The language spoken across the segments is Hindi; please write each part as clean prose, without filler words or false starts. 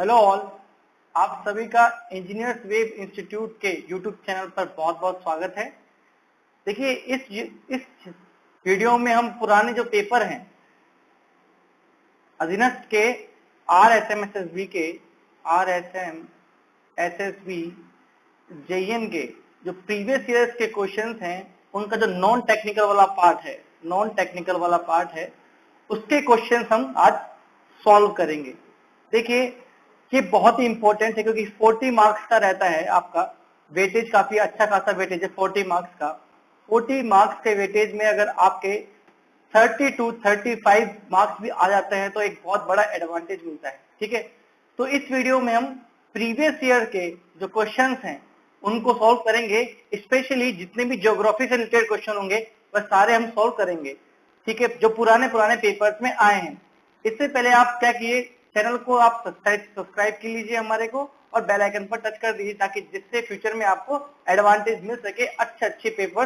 हेलो ऑल, आप सभी का इंजीनियर्स वेब इंस्टीट्यूट के यूट्यूब चैनल पर बहुत बहुत स्वागत है। देखिए इस वीडियो में हम पुराने जो पेपर हैं अधीनस्थ के RSMSSB के RSMSSB JEN के जो प्रीवियस ईयर्स के क्वेश्चंस हैं उनका जो नॉन टेक्निकल वाला पार्ट है उसके क्वेश्चंस हम आज सॉल्व करेंगे। देखिए ये बहुत ही इंपॉर्टेंट है क्योंकि 40 मार्क्स का रहता है, आपका वेटेज काफी अच्छा खासा वेटेज है 40 मार्क्स का। 40 मार्क्स के वेटेज में अगर आपके 30 to 35 मार्क्स भी आ जाते हैं तो एक बहुत बड़ा एडवांटेज मिलता है। ठीक है, तो इस वीडियो में हम प्रीवियस ईयर के जो क्वेश्चंस हैं उनको सॉल्व करेंगे। स्पेशली जितने भी ज्योग्राफी से रिलेटेड क्वेश्चन होंगे वह सारे हम सॉल्व करेंगे। ठीक है, जो पुराने पेपर्स में आए हैं। इससे पहले आप क्या किए, चैनल को आप सब्सक्राइब कर लीजिए हमारे को और बेल आइकन पर टच कर दीजिए ताकि जिससे फ्यूचर में आपको एडवांटेज मिल सके, अच्छे पेपर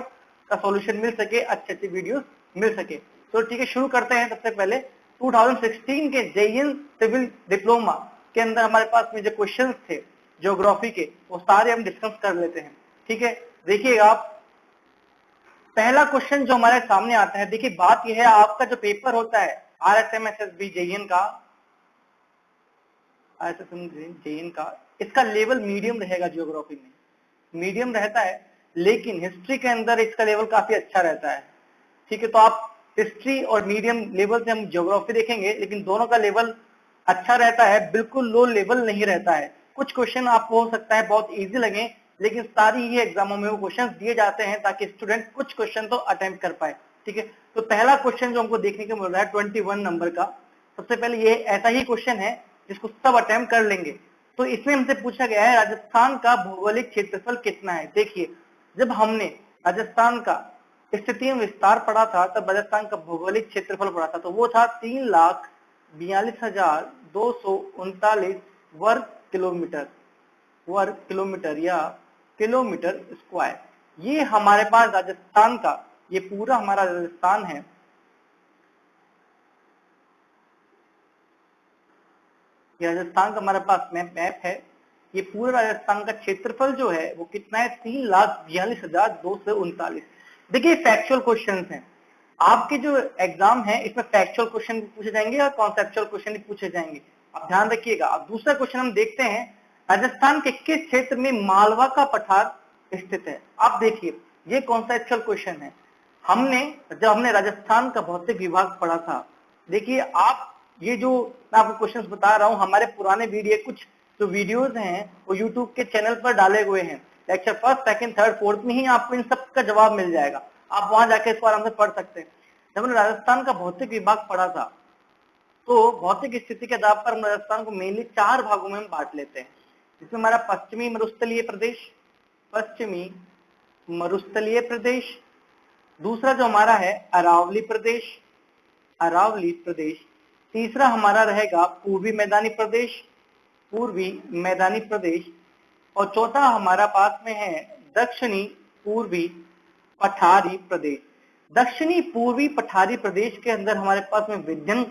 का सॉल्यूशन मिल सके, अच्छे वीडियोस मिल सके। तो ठीक है, शुरू करते हैं। सबसे पहले 2016 के JEN सिविल डिप्लोमा के अंदर हमारे पास में जो क्वेश्चंस थे ज्योग्राफी के वो सारे हम डिस्कस कर लेते हैं। ठीक है, देखिएगा आप पहला क्वेश्चन जो हमारे सामने आता है। देखिए बात यह है, आपका जो पेपर होता है RSMSSB JEN का इसका लेवल मीडियम रहेगा। ज्योग्राफी में मीडियम रहता है, लेकिन हिस्ट्री के अंदर इसका लेवल काफी अच्छा रहता है। ठीक है, तो आप हिस्ट्री और मीडियम लेवल से हम ज्योग्राफी देखेंगे, लेकिन दोनों का लेवल अच्छा रहता है, बिल्कुल लो लेवल नहीं रहता है। कुछ क्वेश्चन आपको हो सकता है बहुत इजी लगे, लेकिन सारी ही एग्जामों में वो क्वेश्चन दिए जाते हैं ताकि स्टूडेंट कुछ क्वेश्चन तो अटेम्प्ट कर पाए। ठीक है, तो पहला क्वेश्चन जो हमको देखने को मिल रहा है 21 नंबर का। सबसे पहले ये ऐसा ही क्वेश्चन है जिसको सब अटेम्प्ट कर लेंगे। तो इसमें हमसे पूछा गया है राजस्थान का भौगोलिक क्षेत्रफल कितना है। देखिए, जब हमने राजस्थान का स्थिति में विस्तार पढ़ा था तब राजस्थान का भौगोलिक क्षेत्रफल पढ़ा था, तो वो था 3,42,239 वर्ग किलोमीटर या किलोमीटर स्क्वायर। ये हमारे पास राजस्थान का, ये पूरा हमारा राजस्थान है। राजस्थान का हमारे पास मैप है। ये पूरा राजस्थान का क्षेत्रफल जो है वो कितना है, 3,42,239। देखिए फैक्चुअल क्वेश्चंस हैं, आपके जो एग्जाम है इसमें फैक्चुअल क्वेश्चन भी पूछे जाएंगे और कॉन्सेप्चुअल क्वेश्चन भी पूछे जाएंगे, आप ध्यान रखिएगा। अब दूसरा क्वेश्चन हम देखते हैं, राजस्थान के किस क्षेत्र में मालवा का पठार स्थित है। आप देखिए ये कॉन्सेप्चुअल क्वेश्चन है। जब हमने राजस्थान का भौतिक विभाग पढ़ा था, देखिए आप ये जो मैं आपको क्वेश्चंस बता रहा हूँ, हमारे पुराने कुछ जो वीडियोस हैं वो यूट्यूब के चैनल पर डाले हुए हैं। Lecture first, second, third, fourth में ही आपको इन सब का जवाब मिल जाएगा, आप वहां जाके इसको आराम से पढ़ सकते हैं। जब हमने राजस्थान का भौतिक विभाग पढ़ा था तो भौतिक स्थिति के आधार पर हम राजस्थान को मेनली 4 भागों में हम बांट लेते हैं, जिसमें हमारा पश्चिमी मरुस्थलीय प्रदेश, दूसरा जो हमारा है अरावली प्रदेश, तीसरा हमारा रहेगा पूर्वी मैदानी प्रदेश, और चौथा हमारा पास में है दक्षिणी पूर्वी पठारी प्रदेश। दक्षिणी पूर्वी पठारी प्रदेश के अंदर हमारे पास में विंध्यन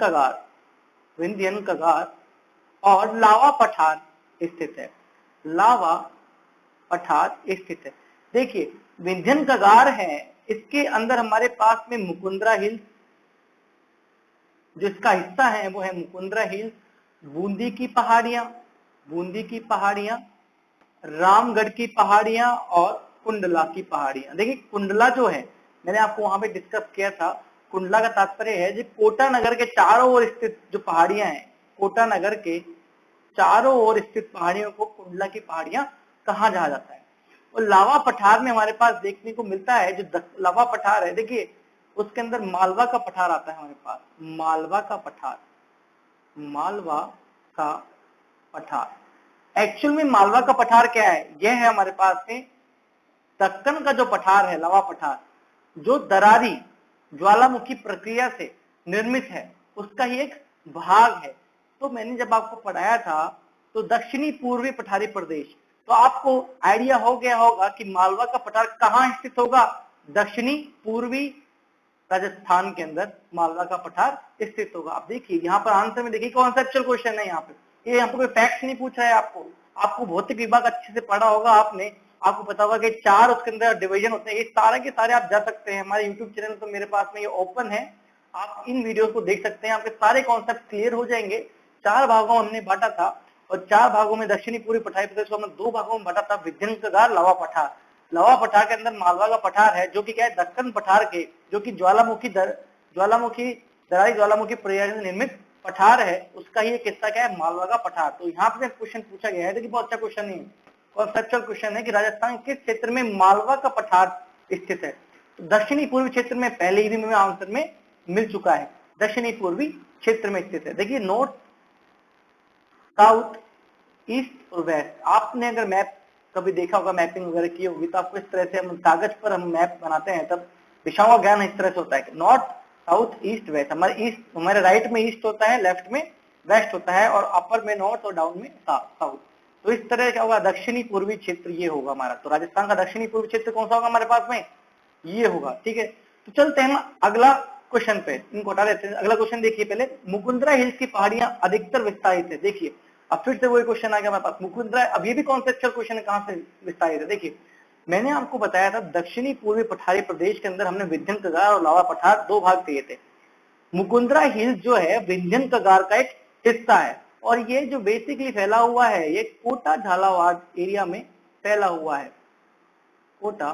कगार और लावा पठार स्थित है। देखिए विंध्यन कगार है, इसके अंदर हमारे पास में मुकुंदरा हिल्स, जो इसका हिस्सा है वो है मुकुंदरा हिल्स, बूंदी की पहाड़ियां, रामगढ़ की पहाड़ियां और कुंडला की पहाड़ियां। देखिए कुंडला जो है मैंने आपको वहां पे डिस्कस किया था। कुंडला का तात्पर्य है जो कोटा नगर के चारों ओर स्थित जो पहाड़ियां हैं, कोटा नगर के चारों ओर स्थित पहाड़ियों को कुंडला की पहाड़ियां कहा जाता है। और लावा पठार में हमारे पास देखने को मिलता है, जो लावा पठार है देखिए उसके अंदर मालवा का पठार आता है हमारे पास, मालवा का पठार। एक्चुअल में मालवा का पठार क्या है, यह है हमारे पास में दक्कन का जो पठार है, लावा पठार, जो दरारी ज्वालामुखी प्रक्रिया से निर्मित है उसका ही एक भाग है। तो मैंने जब आपको पढ़ाया था तो दक्षिणी पूर्वी पठारी प्रदेश, तो आपको आइडिया हो गया होगा कि मालवा का पठार कहाँ स्थित होगा, दक्षिणी पूर्वी राजस्थान के अंदर मालवा का पठार स्थित होगा। आप देखिए यहाँ पर आंसर में देखिए कॉन्सेप्चुअल क्वेश्चन है यहाँ पे, ये यहाँ पे कोई फैक्ट नहीं पूछ रहा है आपको। आपको भौतिक विभाग अच्छे से पढ़ा होगा आपने, आपको पता होगा कि 4 उसके अंदर डिवीजन होते हैं। ये सारे के सारे आप जा सकते हैं, हमारे यूट्यूब चैनल तो मेरे पास में ये ओपन है, आप इन वीडियो को देख सकते हैं, आपके सारे कॉन्सेप्ट क्लियर हो जाएंगे। 4 भागों में हमने बांटा था और 4 भागों में दक्षिणी पूर्वी पठारी प्रदेश को हमने 2 भागों में बांटा था, विंध्यकगार, लावा पठार। लावा पठार के अंदर मालवा का पठार है जो कि क्या है, दक्कन पठार के, जो कि ज्वालामुखी दरारी ज्वालामुखी प्रक्रिया से निर्मित पठार है, उसका ही एक हिस्सा क्या है, मालवा का पठार। तो यहाँ पे क्वेश्चन पूछा गया है, देखिए बहुत अच्छा क्वेश्चन नहीं है, कॉन्सेप्चुअल क्वेश्चन है कि राजस्थान किस क्षेत्र में मालवा का पठार स्थित है। तो दक्षिणी पूर्वी क्षेत्र में पहले ही में आंसर में मिल चुका है, दक्षिणी पूर्वी क्षेत्र में स्थित है। देखिए नॉर्थ, साउथ, ईस्ट और वेस्ट, आपने अगर मैप कभी देखा होगा, मैपिंग वगैरह की होगी, तो आपको इस तरह से हम कागज पर हम मैप बनाते हैं तब दिशाओं का ज्ञान इस तरह से होता है, नॉर्थ, साउथ, ईस्ट, वेस्ट। हमारे राइट में ईस्ट होता है, लेफ्ट में वेस्ट होता है, और अपर में नॉर्थ और डाउन में साउथ। तो इस तरह क्या होगा, दक्षिणी पूर्वी क्षेत्र ये होगा हमारा। तो राजस्थान का दक्षिणी पूर्वी क्षेत्र कौन सा होगा हमारे पास में, ये होगा। ठीक है, तो चलते हैं हम अगला क्वेश्चन पे, इनको हटा देते हैं। अगला क्वेश्चन देखिए पहले, मुकुंदरा हिल्स की पहाड़ियां अधिकतर विस्तारित है। देखिए अब फिर से वही क्वेश्चन आ गया हमारे पास, मुकुंदरा, अब ये भी कॉन्सेप्चुअल क्वेश्चन है, कहां से विस्तारित है। देखिए मैंने आपको बताया था दक्षिणी पूर्वी पठारी प्रदेश के अंदर हमने विंध्यकगार और लावा पठार 2 भाग दिए थे। मुकुंदरा हिल्स जो है विंध्यकगार का एक हिस्सा है, और ये जो बेसिकली फैला हुआ है, ये कोटा झालावाड़ एरिया में फैला हुआ है, कोटा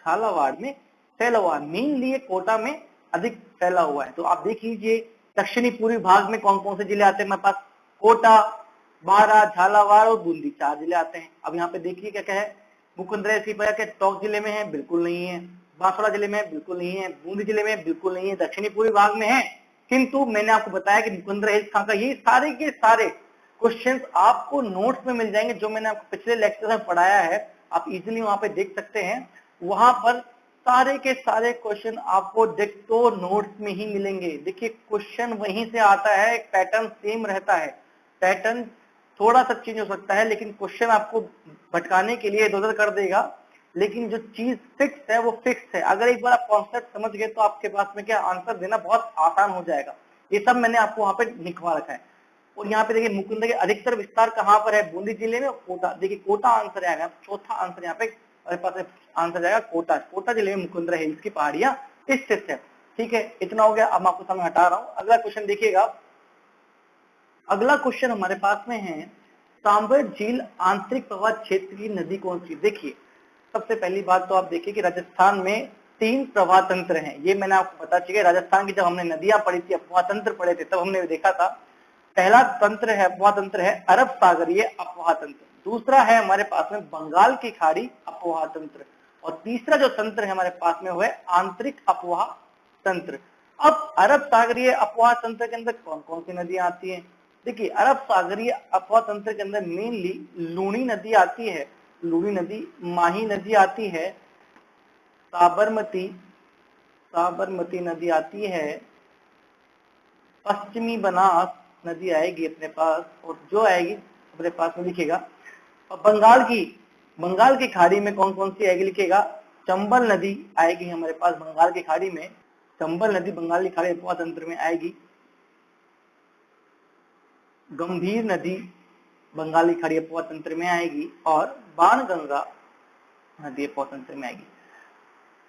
झालावाड़ में फैला हुआ है, मेनली ये कोटा में अधिक फैला हुआ है। तो आप देख लीजिए दक्षिणी पूर्वी भाग में कौन कौन से जिले आते हैं हमारे पास, कोटा, बारा, झालावाड़ और बूंदी, 4 जिले आते हैं। अब यहाँ पे देखिए क्या क्या है, मुकुंदरा हिल्स की पहाड़ियां क्या टोंक जिले में है, बिल्कुल नहीं है। बांसवाड़ा जिले में बिल्कुल नहीं है, बूंदी जिले में बिल्कुल नहीं है, दक्षिणी पूर्वी भाग में है। किंतु मैंने आपको बताया कि मुकुंदरा हिल्स कहाँ का, ये सारे के सारे क्वेश्चंस आपको नोट्स में मिल जाएंगे, जो मैंने आपको पिछले लेक्चर में पढ़ाया है, आप इजीली वहां पे देख सकते हैं। वहां पर सारे के सारे क्वेश्चन आपको डिक्टो नोट्स में ही मिलेंगे। देखिए क्वेश्चन वहीं से आता है, एक पैटर्न सेम रहता है, पैटर्न थोड़ा सा चेंज हो सकता है, लेकिन क्वेश्चन आपको भटकाने के लिए इधर-उधर कर देगा, लेकिन जो चीज फिक्स है वो फिक्स है। अगर एक बार आप कॉन्सेप्ट समझ गए तो आपके पास में क्या आंसर देना बहुत आसान हो जाएगा। ये सब मैंने आपको वहां पे लिखवा रखा है। और यहाँ पे देखिए मुकुंदरा के अधिकतर विस्तार कहाँ पर है, बूंदी जिले में, कोटा। देखिए कोटा आंसर आएगा, चौथा आंसर यहाँ पे हमारे पास आंसर जाएगा कोटा। कोटा जिले में मुकुंदरा हिल्स की पहाड़ियां स्थित है। ठीक है, इतना हो गया। अब मैं आपको समय हटा रहा हूँ, अगला क्वेश्चन देखिएगा। अगला क्वेश्चन हमारे पास में है, सांबर झील आंतरिक प्रवाह क्षेत्र की नदी कौन सी। देखिए सबसे पहली बात तो आप देखिए कि राजस्थान में 3 प्रवाह तंत्र हैं, ये मैंने आपको बता चुका है। राजस्थान की जब हमने नदियां पढ़ी थी, अफवाह तंत्र पढ़े थे, तब हमने देखा था पहला तंत्र है, अफवाह तंत्र है अरब सागरीय अफवाह तंत्र। दूसरा है हमारे पास में बंगाल की खाड़ी अफवाह तंत्र, और तीसरा जो तंत्र है हमारे पास में वो है आंतरिक अफवाह तंत्र। अब अरब सागरीय अफवाह तंत्र के अंदर कौन कौन सी नदियां आती हैं। देखिए अरब सागरीय अफवाह तंत्र के अंदर मेनली लूनी नदी आती है, लूनी नदी, माही नदी आती है, साबरमती नदी आती है, पश्चिमी बनास नदी आएगी अपने पास, और जो आएगी अपने पास में लिखेगा। और बंगाल की खाड़ी में कौन कौन सी आएगी लिखेगा, चंबल नदी आएगी हमारे पास बंगाल की खाड़ी में, चंबल नदी बंगाल की खाड़ी अफवाह तंत्र में आएगी। गंभीर नदी बंगाली खाड़ी अफवाह तंत्र में आएगी, और बाणगंगा नदी अफवाह तंत्र में आएगी।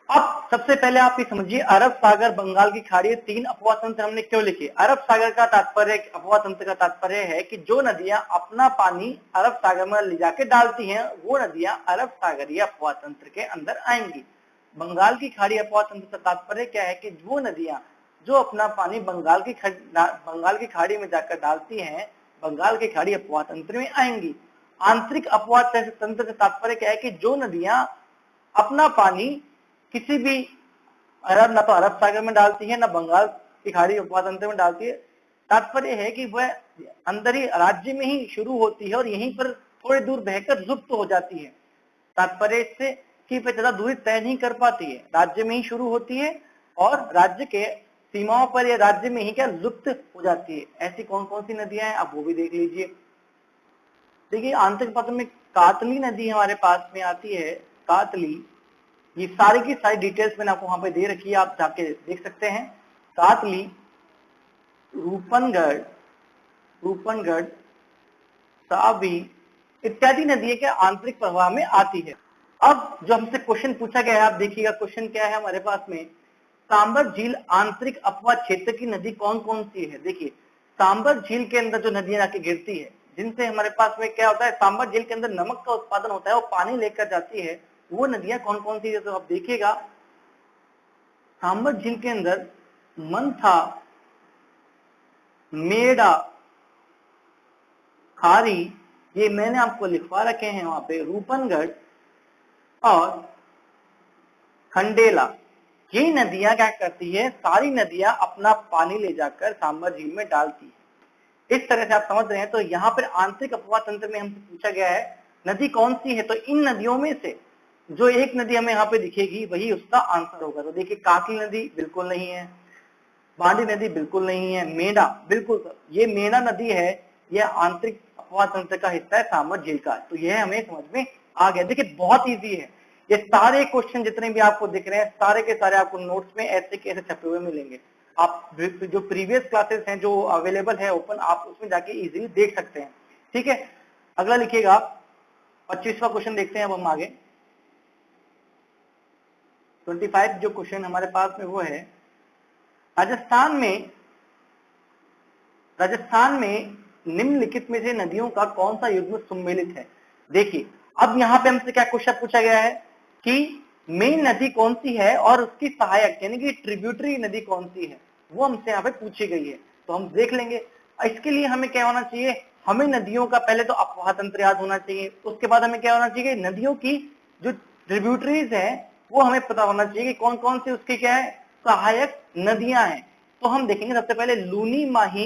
अब सबसे पहले आप ये समझिए, अरब सागर, बंगाल की खाड़ी, 3 अफवाह तंत्र हमने क्यों लिखे। अरब सागर का तात्पर्य, अफवाह तंत्र का तात्पर्य है कि जो नदियां अपना पानी अरब सागर में ले जाके डालती हैं, वो नदियां अरब सागरीय अफवाह तंत्र के अंदर आएंगी। बंगाल की खाड़ी अफवाह तंत्र का तात्पर्य क्या है कि वो नदियां जो अपना पानी बंगाल की खाड़ी में जाकर डालती हैं, बंगाल की खाड़ी अफवाह तंत्र में आएंगी। आंतरिक अफवाह तंत्र का तात्पर्य क्या है कि जो नदियां अपना पानी किसी भी ना तो अरब सागर में डालती है, ना बंगाल की खाड़ी अफवाह तंत्र में डालती है, तात्पर्य है कि वह अंदर ही राज्य में ही शुरू होती है और यहीं पर थोड़ी दूर बहकर लुप्त हो जाती है। तात्पर्य इससे कि वह ज्यादा दूरी तय नहीं कर पाती है, राज्य में ही शुरू होती है और राज्य के सीमाओं पर या राज्य में ही क्या लुप्त हो जाती है। ऐसी कौन कौन सी नदियां हैं आप वो भी देख लीजिए। देखिए आंतरिक पथ में कातली नदी हमारे पास में आती है, कातली, ये सारी की सारी डिटेल्स मैंने आपको वहां पे दे रखी है, आप जाके देख सकते हैं। कातली रूपनगढ़, रूपनगढ़, सावी इत्यादि नदियां के आंतरिक प्रवाह में आती है। अब जो हमसे क्वेश्चन पूछा गया है, आप देखिएगा क्वेश्चन क्या है हमारे पास में, सांबर झील आंतरिक अपवा क्षेत्र की नदी कौन कौन सी है। देखिए सांबर झील के अंदर जो नदियां आके गिरती है, जिनसे हमारे पास में क्या होता है, सांबर झील के अंदर नमक का उत्पादन होता है, वो पानी लेकर जाती है, वो नदियां कौन कौन सी है। तो आप देखिएगा सांबर झील के अंदर मंथा, मेड़ा, खारी, ये मैंने आपको लिखवा रखे हैं वहां पे, रूपनगढ़ और खंडेला, ये नदियां क्या करती है, सारी नदियां अपना पानी ले जाकर सांबर झील में डालती है। इस तरह से आप समझ रहे हैं। तो यहाँ पर आंतरिक अपवाह तंत्र में हमसे पूछा गया है नदी कौन सी है, तो इन नदियों में से जो एक नदी हमें यहाँ पे दिखेगी वही उसका आंसर होगा। तो देखिए काकी नदी बिल्कुल नहीं है, बांडी नदी बिल्कुल नहीं है, मेना बिल्कुल, ये मेना नदी है, यह आंतरिक अपवाह तंत्र का हिस्सा है सांबर झील का। तो यह हमें समझ में आ गया। देखिए बहुत इजी है, ये सारे क्वेश्चन जितने भी आपको दिख रहे हैं सारे के सारे आपको नोट्स में ऐसे कैसे छपे हुए मिलेंगे। आप जो प्रीवियस क्लासेस हैं जो अवेलेबल है ओपन, आप उसमें जाके इजीली देख सकते हैं। ठीक है, अगला लिखिएगा 25वां क्वेश्चन देखते हैं अब हम आगे। 25 जो क्वेश्चन हमारे पास में वो है, राजस्थान में निम्नलिखित में से नदियों का कौन सा युग्म सम्मिलित है। देखिए अब यहाँ पे हमसे क्या क्वेश्चन पूछा गया है कि मेन नदी कौन सी है और उसकी सहायक यानी कि ट्रिब्यूटरी नदी कौन सी है, वो हमसे यहाँ पे पूछी गई है। तो हम देख लेंगे। इसके लिए हमें क्या होना चाहिए, हमें नदियों का पहले तो अपवाह तंत्र याद होना चाहिए, उसके बाद हमें क्या होना चाहिए, नदियों की जो ट्रिब्यूटरीज है वो हमें पता होना चाहिए कि कौन कौन सी उसकी क्या है, सहायक नदियां हैं। तो हम देखेंगे सबसे पहले लूनी, माही,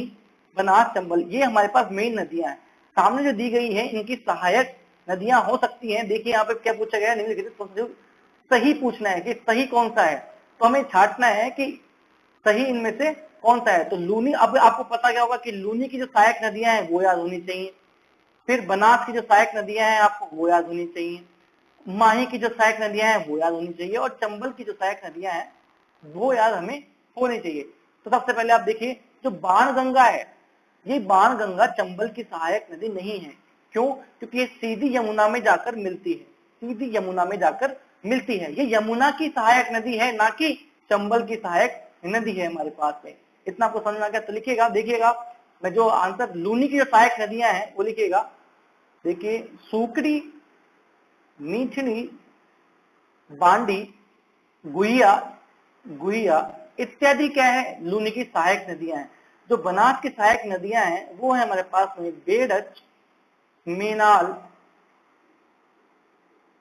बनास, चंबल, ये हमारे पास मेन नदियां हैं। सामने जो दी गई है इनकी सहायक नदियां हो सकती हैं। देखिए यहाँ पे क्या पूछा गया है, निम्नलिखित तो सही पूछना है कि सही कौन सा है, तो हमें छांटना है कि सही इनमें से कौन सा है। तो लूनी, अब आपको पता क्या होगा कि लूनी की जो सहायक नदियां हैं वो याद होनी चाहिए, फिर बनास की जो सहायक नदियां हैं आपको वो याद होनी चाहिए, माही की जो सहायक नदियां हैं वो याद होनी चाहिए, और चंबल की जो सहायक नदियां हैं वो याद हमें होनी चाहिए। तो सबसे पहले आप देखिए जो बाणगंगा है, ये बाणगंगा चंबल की सहायक नदी नहीं है। क्यों? क्योंकि ये सीधी यमुना में जाकर मिलती है, सीधी यमुना में जाकर मिलती है। ये यमुना की सहायक नदी है, ना कि चंबल की सहायक नदी है हमारे पास में। इतना आपको समझ में आ गया। तो लिखिएगा, देखिएगा मैं जो आंसर लूनी की जो सहायक नदियां हैं वो लिखिएगा। देखिए सूकड़ी, मीठनी, बांडी, गुहिया, गुहिया इत्यादि क्या है, लूनी की सहायक नदियां हैं। जो बनास की सहायक नदियां हैं वो है हमारे पास में बेड़च, मीनाल,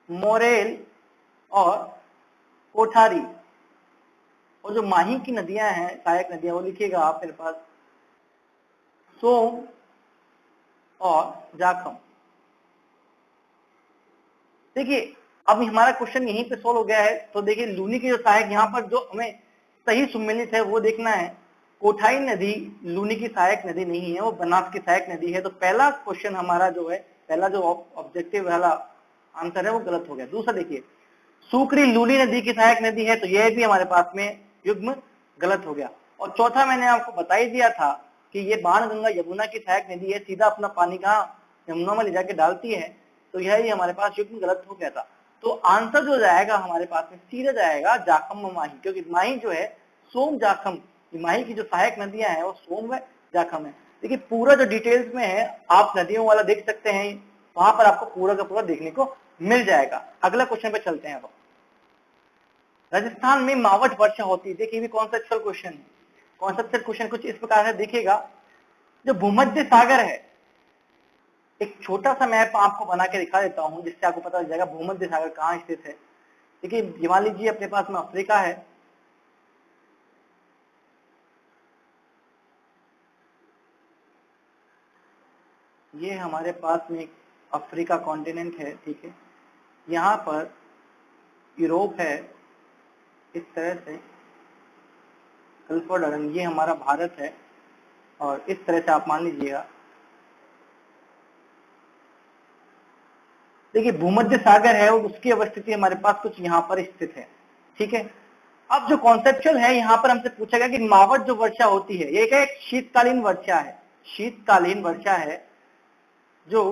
मोरेल और कोठारी। और जो माही की नदियां हैं सहायक नदियां, वो लिखिएगा आप मेरे पास सोम और जाखम। देखिए अब हमारा क्वेश्चन यहीं पे सोल्व हो गया है। तो देखिए लूनी की जो सहायक, यहाँ पर जो हमें सही सम्मिलित है वो देखना है। कोठाई नदी लूनी की सहायक नदी नहीं है, वो बनास की सहायक नदी है। तो पहला क्वेश्चन हमारा जो है, पहला जो ऑब्जेक्टिव वाला आंसर है वो गलत हो गया। दूसरा देखिए सूकड़ी लूनी नदी की सहायक नदी है, तो यह भी हमारे पास में युग्म गलत हो गया। और चौथा मैंने आपको बता ही दिया था कि ये बाणगंगा यमुना की सहायक नदी है, सीधा अपना पानी कहाँ, यमुना में ले जाके डालती है। तो यह ही हमारे पास युग्म गलत हो गया था। तो आंसर जो जाएगा हमारे पास में सीधा जाएगा जाखम व माही, क्योंकि माही जो है सोम जाखम, माही की जो सहायक नदियां हैं वो सोम व जाखम है। देखिए पूरा जो डिटेल्स में है आप नदियों वाला देख सकते हैं, वहां पर आपको पूरा का पूरा देखने को मिल जाएगा। अगला क्वेश्चन पे चलते हैं। अब राजस्थान में मावठ वर्षा होती है। देखिए भी कॉन्सेप्चुअल क्वेश्चन है। कॉन्सेप्चुअल क्वेश्चन कुछ इस प्रकार है, देखिएगा जो भूमध्य सागर है, एक छोटा सा मैप आपको बना के दिखा देता हूं जिससे आपको पता चल जाएगा भूमध्य सागर कहाँ स्थित है। देखिए मान लीजिए अपने पास में अफ्रीका है, ये हमारे पास में अफ्रीका कॉन्टिनेंट है, ठीक है। यहाँ पर यूरोप है, इस तरह से गल्फ ऑफ अड़न, ये हमारा भारत है, और इस तरह से आप मान लीजिएगा। देखिए भूमध्य सागर है और उसकी अवस्थिति हमारे पास कुछ यहाँ पर स्थित है, ठीक है। अब जो कॉन्सेप्चुअल है, यहाँ पर हमसे पूछा गया कि मावट जो वर्षा होती है, ये क्या एक शीतकालीन वर्षा है, शीतकालीन वर्षा है जो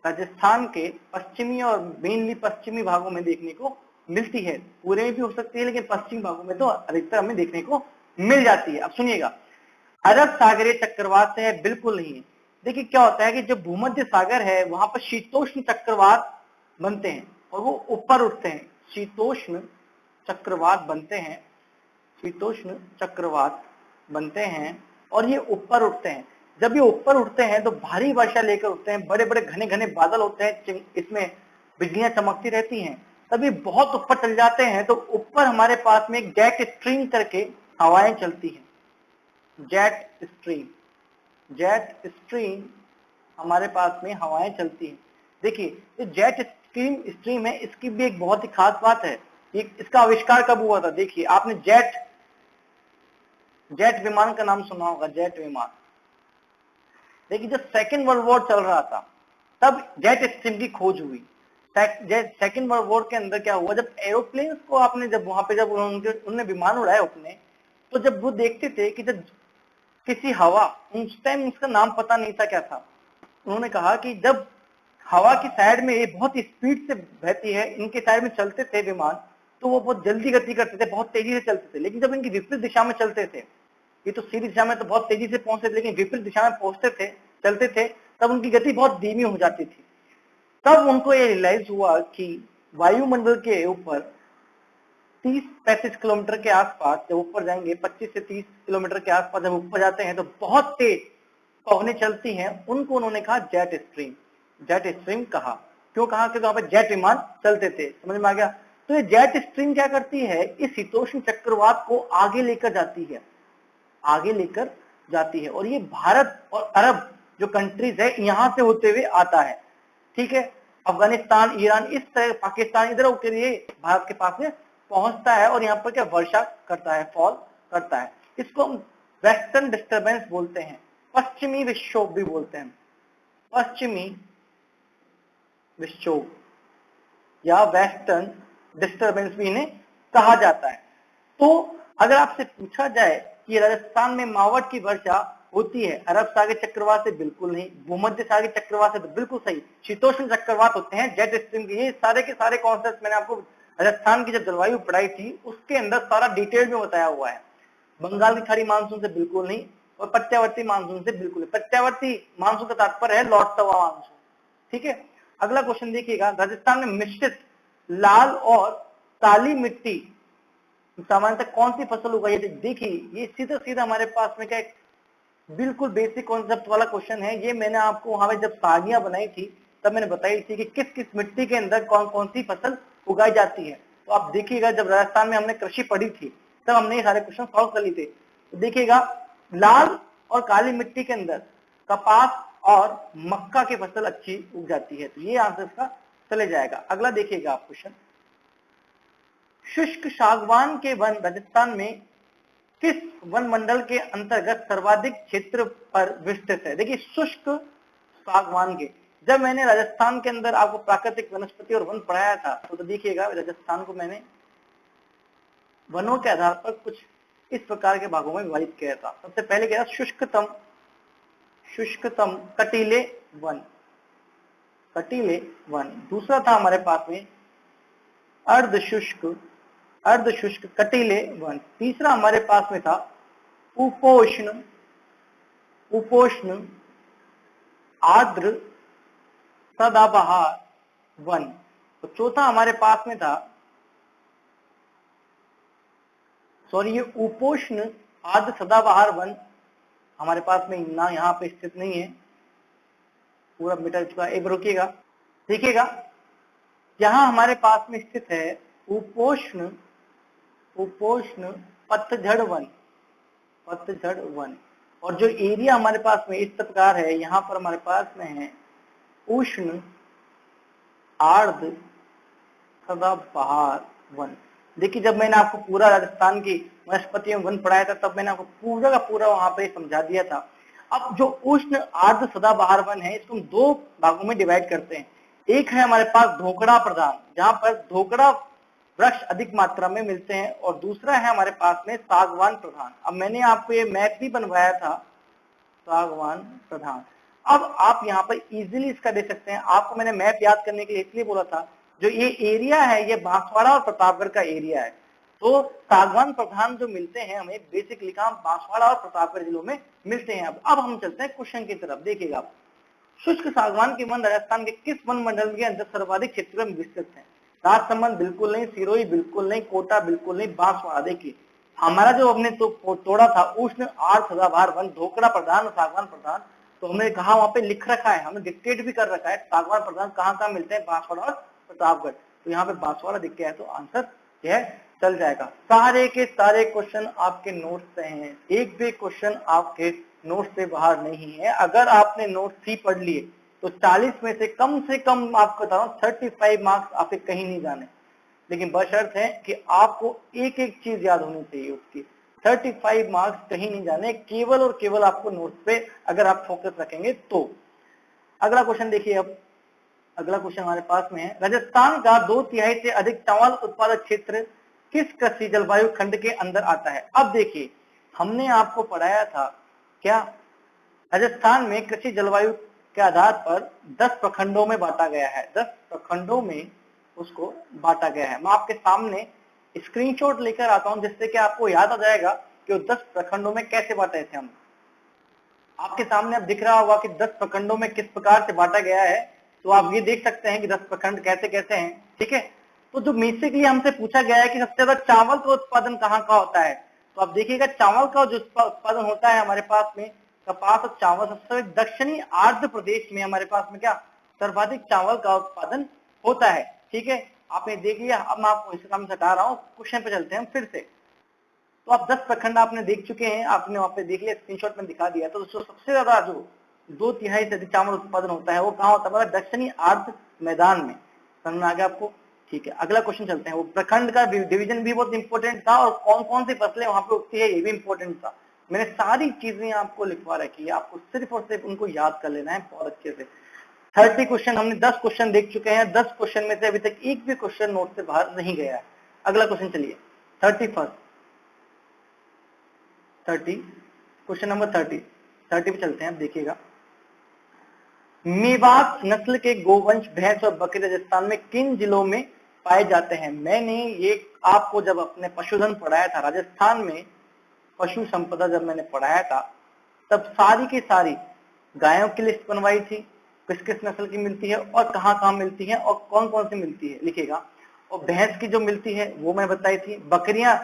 राजस्थान के पश्चिमी और मेनली पश्चिमी भागों में देखने को मिलती है। पूरे में भी हो सकती है, लेकिन पश्चिमी भागों में तो अधिकतर हमें देखने को मिल जाती है। अब सुनिएगा, अरब सागरीय चक्रवात है, बिल्कुल नहीं है। देखिए क्या होता है कि जो भूमध्य सागर है वहां पर शीतोष्ण चक्रवात बनते हैं और वो ऊपर उठते हैं, शीतोष्ण चक्रवात बनते हैं, शीतोष्ण चक्रवात बनते हैं और ये ऊपर उठते हैं। जब ये ऊपर उठते हैं तो भारी वर्षा लेकर उठते हैं, बड़े बड़े घने घने बादल होते हैं, इसमें बिजलियां चमकती रहती हैं। तब ये बहुत ऊपर चल जाते हैं तो ऊपर हमारे पास में एक जेट स्ट्रीम करके हवाएं चलती हैं, जेट स्ट्रीम, जेट स्ट्रीम हमारे पास में हवाएं चलती हैं। देखिए ये जेट स्ट्रीम है, इसकी भी एक बहुत ही खास बात है। इसका आविष्कार कब हुआ था? देखिए आपने जेट विमान का नाम सुना होगा, जेट विमान। देखिए जब सेकेंड वर्ल्ड वॉर चल रहा था तब जेट स्ट्रीम की खोज हुई। सेकेंड वर्ल्ड वॉर के अंदर क्या हुआ, जब एरोप्लेन को आपने जब वहां पे जब उन्होंने विमान उड़ाए अपने, तो जब वो देखते थे कि जब किसी हवा, उस टाइम उसका नाम पता नहीं था क्या था, उन्होंने कहा कि जब हवा की साइड में ये बहुत स्पीड से बहती है, इनके साइड में चलते थे विमान, तो वो बहुत जल्दी गति करते थे, बहुत तेजी से चलते थे। लेकिन जब इनकी विपरीत दिशा में चलते थे, ये तो सीधी दिशा में तो बहुत तेजी से पहुंचते थे, लेकिन विपरीत दिशा में पहुंचते थे, चलते थे, तब उनकी गति बहुत धीमी हो जाती थी। तब उनको ये रियलाइज हुआ कि वायुमंडल के ऊपर 30-35 किलोमीटर के आसपास जब ऊपर जाएंगे, 25 से 30 किलोमीटर के आसपास जब ऊपर जाते हैं तो बहुत तेज पवनें चलती हैं। उनको उन्होंने कहा जेट स्ट्रीम, जेट स्ट्रीम कहा। क्यों कहा? क्योंकि वहां पर जेट विमान चलते थे। समझ में आ गया? तो ये जेट स्ट्रीम क्या करती है, इस शीतोष्ण चक्रवात को आगे लेकर जाती है, आगे लेकर जाती है, और ये भारत और अरब जो कंट्रीज है यहां से होते हुए आता है। ठीक है, अफगानिस्तान, ईरान, इस तरह पाकिस्तान, इधर होकर ये भारत के पास में पहुंचता है और यहाँ पर क्या वर्षा करता है, फॉल करता है। इसको हम वेस्टर्न डिस्टर्बेंस बोलते हैं, पश्चिमी विक्षोभ भी बोलते हैं, पश्चिमी विक्षोभ या वेस्टर्न डिस्टर्बेंस भी इन्हें कहा जाता है। तो अगर आपसे पूछा जाए कि राजस्थान में मावट की वर्षा होती है, अरब सागर चक्रवात से बिल्कुल नहीं, भूमध्य सागर चक्रवात से तो बिल्कुल सही, शीतोष्ण चक्रवात होते हैं, जेट स्ट्रीम के। ये सारे के सारे कॉन्सेप्ट मैंने आपको राजस्थान की जब जलवायु पढ़ाई थी उसके अंदर सारा डिटेल में बताया हुआ है। बंगाल की खाड़ी मानसून से बिल्कुल नहीं और प्रत्यावर्ती मानसून से बिल्कुल नहीं। प्रत्यावर्ती मानसून का तात्पर्य है लौटता हुआ मानसून। ठीक है, अगला क्वेश्चन देखिएगा, राजस्थान में मिश्रित लाल और काली मिट्टी सामान्यतः कौन सी फसल उगाई जाती है? देखिए ये सीधा सीधा हमारे पास में क्या बिल्कुल बेसिक कॉन्सेप्ट वाला क्वेश्चन है। ये मैंने आपको वहां पे जब सारनियां बनाई थी तब मैंने बताई थी कि किस किस मिट्टी के अंदर कौन कौन सी फसल उगाई जाती है। तो आप देखिएगा जब राजस्थान में हमने कृषि पढ़ी थी तब हमने ये सारे क्वेश्चन सॉल्व कर लिए थे। तो देखिएगा लाल और काली मिट्टी के अंदर कपास और मक्का की फसल अच्छी उग जाती है, तो ये आंसर इसका चले जाएगा। अगला देखिएगा आप क्वेश्चन, शुष्क सागवान के वन राजस्थान में किस वन मंडल के अंतर्गत सर्वाधिक क्षेत्र पर विस्तृत है? देखिए शुष्क सागवान के, जब मैंने राजस्थान के अंदर आपको प्राकृतिक वनस्पति और वन पढ़ाया था तो देखिएगा राजस्थान को मैंने वनों के आधार पर कुछ इस प्रकार के भागों में विभाजित किया था। सबसे पहले क्या था, शुष्कतम कटीले वन, कटीले वन। दूसरा था हमारे पास में अर्धशुष्क कटीले वन। तीसरा हमारे पास में था उपोष्ण आर्द्र सदाबहार वन। तो चौथा हमारे पास में था, ये उपोष्ण आर्द्र सदाबहार वन हमारे पास में ना यहाँ पे स्थित नहीं है, पूरा मिटा चुका है। एक रुकिएगा, देखिएगा यहाँ हमारे पास में स्थित है उपोष्ण पतझड़ वन, पतझड़ वन। और जो एरिया हमारे पास में इस प्रकार है, यहाँ पर हमारे पास में है उष्ण आर्द्र सदाबहार वन। देखिए जब मैंने आपको पूरा राजस्थान की वनस्पति एवं वन पढ़ाया था तब मैंने आपको पूरा का पूरा वहां पर समझा दिया था। अब जो उष्ण आर्द्र सदाबहार वन है इसको हम दो भागों में डिवाइड करते हैं। एक है हमारे पास धोकड़ा प्रधान, जहां पर धोकड़ा वृक्ष अधिक मात्रा में मिलते हैं, और दूसरा है हमारे पास में सागवान प्रधान। अब मैंने आपको ये मैप भी बनवाया था, सागवान प्रधान। अब आप यहाँ पर इजीली इसका दे सकते हैं। आपको मैंने मैप याद करने के लिए इसलिए बोला था, जो ये एरिया है ये बांसवाड़ा और प्रतापगढ़ का एरिया है, तो सागवान प्रधान जो मिलते हैं हमें बेसिकली कहाँ, बांसवाड़ा और प्रतापगढ़ जिलों में मिलते हैं। अब हम चलते हैं क्वेश्चन की तरफ। देखिएगा, शुष्क सागवान के वन राजस्थान के किस वन मंडल के अंदर सर्वाधिक क्षेत्र में विस्तृत है? राजसमंद बिल्कुल नहीं, सिरोही बिल्कुल नहीं, कोटा बिल्कुल नहीं, बांसवाड़ा। देखिए हमारा जो हमने तो तोड़ा था उष्ण आर्द्र सदाबहार वन, ढोकड़ा प्रधान और सागवान प्रधान, तो हमने कहा वहां पे लिख रखा है, हमने डिक्टेट भी कर रखा है सागवान प्रधान कहाँ कहाँ मिलते हैं, बांसवाड़ा और प्रतापगढ़। तो यहाँ पे बांसवाड़ा दिख गया है, तो आंसर यह चल जाएगा। सारे के सारे क्वेश्चन आपके नोट से हैं, एक भी क्वेश्चन आपके नोट से बाहर नहीं है। अगर आपने नोट सी पढ़ लिए तो 40 में से कम आपको बता रहा हूँ 35 मार्क्स आपके कहीं नहीं जाने, लेकिन बशर्त है कि आपको एक एक चीज याद होनी चाहिए उसकी। 35 मार्क्स कहीं नहीं जाने, केवल और केवल आपको नोट्स पे अगर आप फोकस रखेंगे तो। अगला क्वेश्चन देखिए, अब अगला क्वेश्चन हमारे पास में है, राजस्थान का 2/3 से अधिक चावल उत्पादक क्षेत्र किस कृषि जलवायु खंड के अंदर आता है? अब देखिए हमने आपको पढ़ाया था क्या, राजस्थान में कृषि जलवायु के आधार पर 10 प्रखंडों में बांटा गया है, 10 प्रखंडों में उसको बांटा गया है। मैं आपके सामने स्क्रीनशॉट लेकर आता हूं जिससे कि आपको याद आ जाएगा कि वो 10 प्रखंडों में कैसे बांटे थे हम। आपके सामने अब दिख रहा होगा कि 10 प्रखंडों में किस प्रकार से बांटा गया है, तो आप ये देख सकते हैं कि 10 प्रखंड कैसे कैसे हैं, ठीक है। तो जो बेसिकली हमसे पूछा गया है कि सबसे ज्यादा चावल का उत्पादन कहाँ का होता है, तो आप देखिएगा चावल का जो उत्पादन होता है हमारे पास में, कपास और चावल सबसे दक्षिणी आर्द्र प्रदेश में हमारे पास में क्या सर्वाधिक चावल का उत्पादन होता है, ठीक है। आपने देख लिया। अब मैं आपको इसका काम हटा रहा हूँ, क्वेश्चन पे चलते हैं फिर से। तो आप 10 प्रखंड आपने देख चुके हैं, आपने वहां पे देख लिया, स्क्रीनशॉट में दिखा दिया। तो सबसे ज्यादा जो 2/3 से अधिक चावल उत्पादन होता है वो कहाँ होता है, दक्षिणी आर्द्र मैदान में। समझ में आ गया आपको, ठीक है। अगला क्वेश्चन चलते हैं। वो प्रखंड का डिवीजन भी बहुत इंपॉर्टेंट था, और कौन कौन सी फसलें वहां पे उगती है ये भी इंपॉर्टेंट था। मैंने सारी चीजें आपको लिखवा रखी है, आपको सिर्फ और सिर्फ उनको याद कर लेना है बहुत अच्छे से। 30 क्वेश्चन, हमने 10 क्वेश्चन देख चुके हैं, 10 क्वेश्चन में से अभी तक एक भी क्वेश्चन नोट से बाहर नहीं गया है। अगला क्वेश्चन चलिए, 30 क्वेश्चन नंबर 30 पे चलते हैं। देखिएगा, मेवात नस्ल के गोवंश भैंस और बकरी राजस्थान में किन जिलों में पाए जाते हैं? मैंने ये आपको जब अपने पशुधन पढ़ाया था, राजस्थान में पशु संपदा जब मैंने पढ़ाया था, तब सारी की सारी गायों की लिस्ट बनवाई थी, किस किस नस्ल की मिलती है और कहाँ कहाँ मिलती है और कौन कौन सी मिलती है, लिखेगा। और भैंस की जो मिलती है वो मैं बताई थी, बकरियां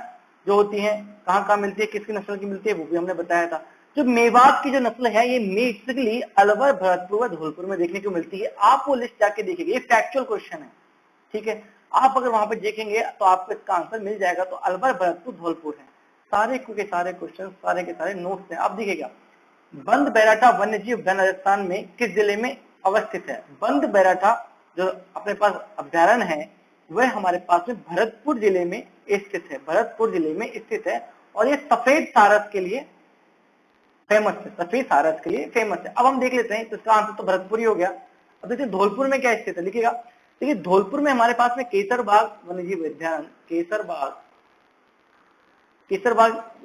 जो होती हैं कहाँ कहाँ मिलती है, किसकी नस्ल की मिलती है वो भी हमने बताया था। जो मेवात की जो नस्ल है ये बेसिकली अलवर, भरतपुर व धौलपुर में देखने को मिलती है। आप वो लिस्ट जाके देखिएगा, ये फैक्चुअल क्वेश्चन है, ठीक है। आप अगर वहां पे देखेंगे तो आपको इसका आंसर मिल जाएगा। तो अलवर, भरतपुर, धौलपुर है। सारे के सारे क्वेश्चन, सारे के सारे नोट्स हैं। आप देखिएगा, बंद बैराठा वन्यजीव उद्यान राजस्थान में किस जिले में अवस्थित है? बंद बैराठा जो अपने पास अभ्यारण्य है वह हमारे पास में भरतपुर जिले में स्थित है, भरतपुर जिले में स्थित है। और ये सफेद सारस के लिए फेमस है, सफेद सारस के लिए फेमस है। अब हम देख लेते हैं, तो इसका आंसर तो भरतपुर ही हो गया। अब देखिए धौलपुर में क्या स्थित है, लिखिएगा। देखिए धौलपुर में हमारे पास में केसरबाग वन्यजीव उद्यान, केसरबाग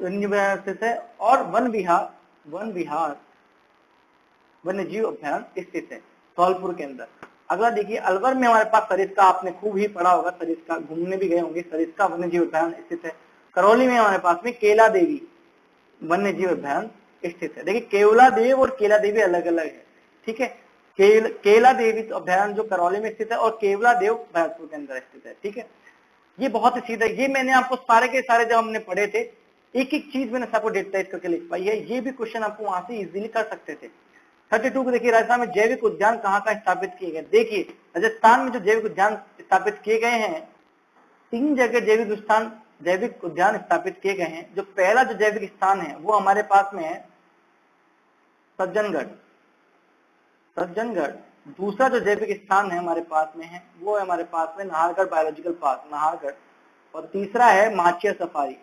वन्यजीव उद्यान स्थित है, और वन विहार वन्यजीव उद्यान स्थित है धौलपुर के अंदर। अगला देखिए, अलवर में हमारे पास सरिस्का, आपने खूब ही पढ़ा होगा, सरिस्का घूमने भी गए होंगे, सरिस्का वन्यजीव उद्यान स्थित है। करौली में हमारे पास में केला देवी वन्यजीव उद्यान स्थित है। देखिए केवला देव और केला देवी अलग अलग है, ठीक है। केला देवी अभ्यारण्य जो करौली में स्थित है और केवला देव भरतपुर के अंदर स्थित है, ठीक है। ये बहुत ही सीधा, ये मैंने आपको सारे के सारे जब हमने पढ़े थे एक एक चीज मैंने सबको डिटेलाइज करके लिख पाई है। ये भी क्वेश्चन आपको वहां से इजीली कर सकते थे। 32 को देखिए, राजस्थान में जैविक उद्यान कहाँ कहाँ स्थापित किए गए? देखिए राजस्थान में जो जैविक उद्यान स्थापित किए गए हैं, 3 जगह जैविक उद्यान स्थापित किए गए हैं। जो पहला जो जैविक स्थान है वो हमारे पास में है सज्जनगढ़। दूसरा जो जैविक स्थान है हमारे पास में है वो है हमारे पास में नाहरगढ़ बायोलॉजिकल पार्क, नाहरगढ़। और तीसरा है माचिया सफारी।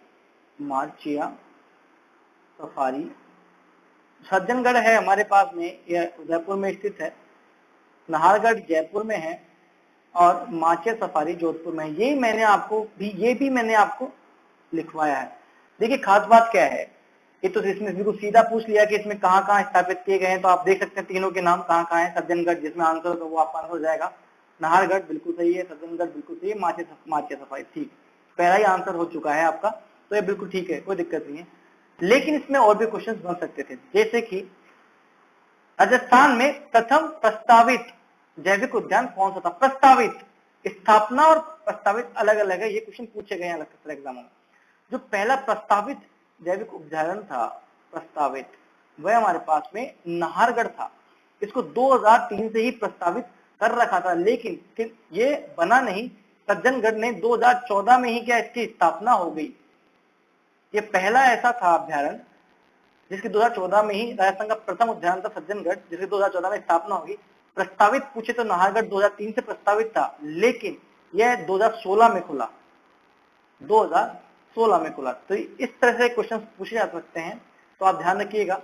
सज्जनगढ़ है हमारे पास में, यह उदयपुर में स्थित है। नाहरगढ़ जयपुर में है, और माचे सफारी जोधपुर में। ये भी मैंने आपको लिखवाया है। देखिए खास बात क्या है, ये तो इसमें बिल्कुल सीधा पूछ लिया कि इसमें कहाँ कहाँ स्थापित किए गए हैं, तो आप देख सकते हैं तीनों के नाम कहाँ कहाँ है। सज्जनगढ़ जिसमें आंसर होगा वो आपका आंसर हो जाएगा। नाहरगढ़ बिल्कुल सही है, सज्जनगढ़ बिल्कुल सही है, माचे सफारी ठीक, पहला ही आंसर हो चुका है आपका, तो ये बिल्कुल ठीक है, कोई दिक्कत नहीं है। लेकिन इसमें और भी क्वेश्चन बन सकते थे, जैसे कि राजस्थान में प्रथम प्रस्तावित जैविक उद्यान कौन सा था। प्रस्तावित, स्थापना और प्रस्तावित अलग अलग है, ये क्वेश्चन पूछे गए हैं अलग एग्जामों में। जो पहला प्रस्तावित जैविक उद्यान था, प्रस्तावित, वह हमारे पास में नाहरगढ़ था। इसको 2003 से ही प्रस्तावित कर रखा था, लेकिन फिर ये बना नहीं। सज्जनगढ़ ने 2014 में ही क्या इसकी स्थापना हो गई। ये पहला ऐसा था अभ्यारण्य जिसकी 2014 में ही राजस्थान का प्रथम उद्यान था सज्जनगढ़, जिसकी 2014 में स्थापना होगी। प्रस्तावित पूछे तो नाहरगढ़ 2003 से प्रस्तावित था, लेकिन यह 2016 में खुला, 2016 में खुला। तो इस तरह से क्वेश्चन पूछे जा सकते हैं, तो आप ध्यान रखिएगा।